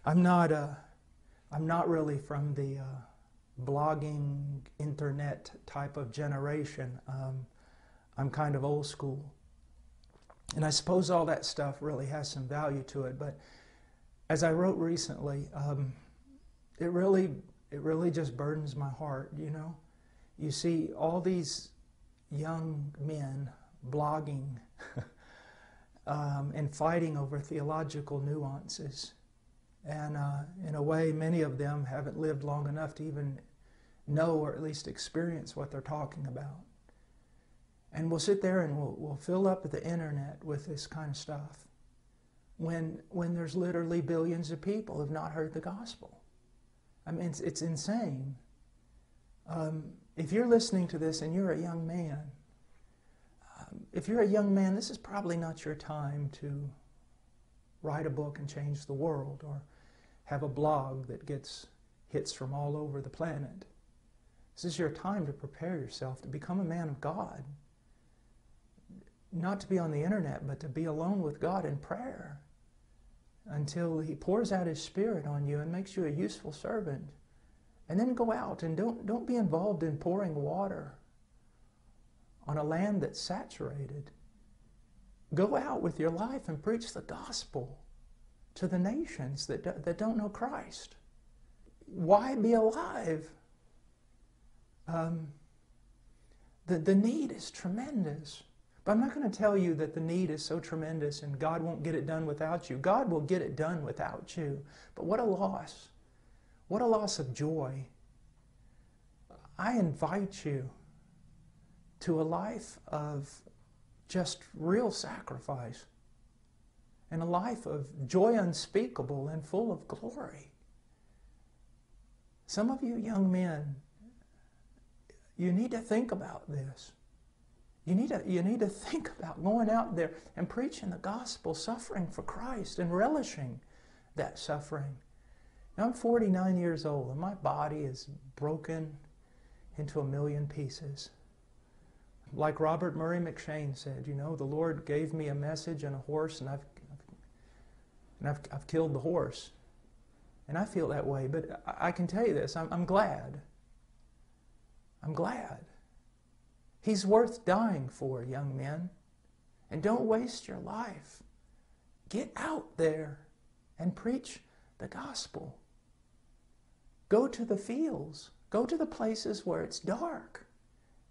I'm not I'm not really from the blogging, internet type of generation. I'm kind of old school. And I suppose all that stuff really has some value to it. But as I wrote recently, it really just burdens my heart, you know. You see all these young men blogging and fighting over theological nuances. And in a way, many of them haven't lived long enough to even know or at least experience what they're talking about. And we'll sit there and we'll fill up the internet with this kind of stuff when there's literally billions of people who have not heard the gospel. I mean, it's insane. If you're listening to this and you're a young man, this is probably not your time to write a book and change the world or have a blog that gets hits from all over the planet. This is your time to prepare yourself to become a man of God. Not to be on the internet, but to be alone with God in prayer until He pours out His Spirit on you and makes you a useful servant. And then go out and don't be involved in pouring water on a land that's saturated. Go out with your life and preach the gospel to the nations that don't know Christ. Why be alive? The need is tremendous. But I'm not going to tell you that the need is so tremendous and God won't get it done without you. God will get it done without you. But what a loss. What a loss of joy. I invite you to a life of just real sacrifice and a life of joy unspeakable and full of glory. Some of you young men, you need to think about this. You need to think about going out there and preaching the gospel, suffering for Christ and relishing that suffering. Now, I'm 49 years old and my body is broken into a million pieces. Like Robert Murray McShane said, you know, the Lord gave me a message and a horse, and I've killed the horse. And I feel that way, but I can tell you this, I'm glad. I'm glad. He's worth dying for, young men. And don't waste your life. Get out there and preach the gospel. Go to the fields. Go to the places where it's dark.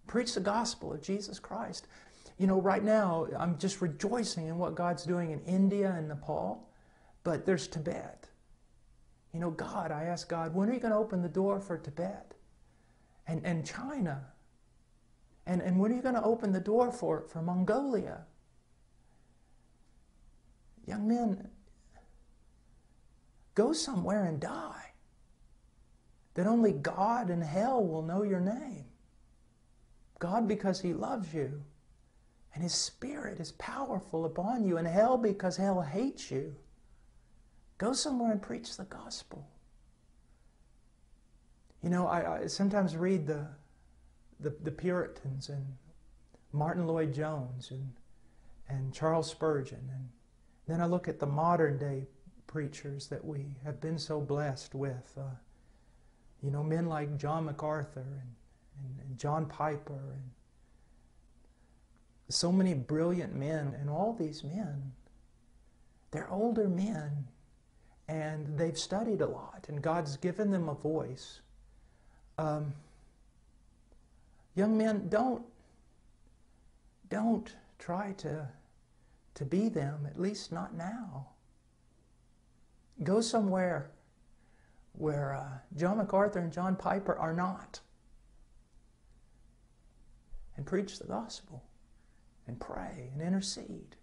Preach the gospel of Jesus Christ. You know, right now, I'm just rejoicing in what God's doing in India and Nepal, but there's Tibet. You know, God, I ask God, when are you going to open the door for Tibet? And China? And when are you going to open the door for Mongolia? Young men, go somewhere and die, that only God and hell will know your name. God because He loves you, and His Spirit is powerful upon you, and hell because hell hates you. Go somewhere and preach the gospel. You know, I sometimes read the Puritans and Martin Lloyd-Jones and Charles Spurgeon, and then I look at the modern day preachers that we have been so blessed with. You know, men like John MacArthur and John Piper, and so many brilliant men, and all these men, they're older men, and they've studied a lot, and God's given them a voice. Young men, don't try to be them, at least not now. Go somewhere where John MacArthur and John Piper are not, and preach the gospel, and pray, and intercede.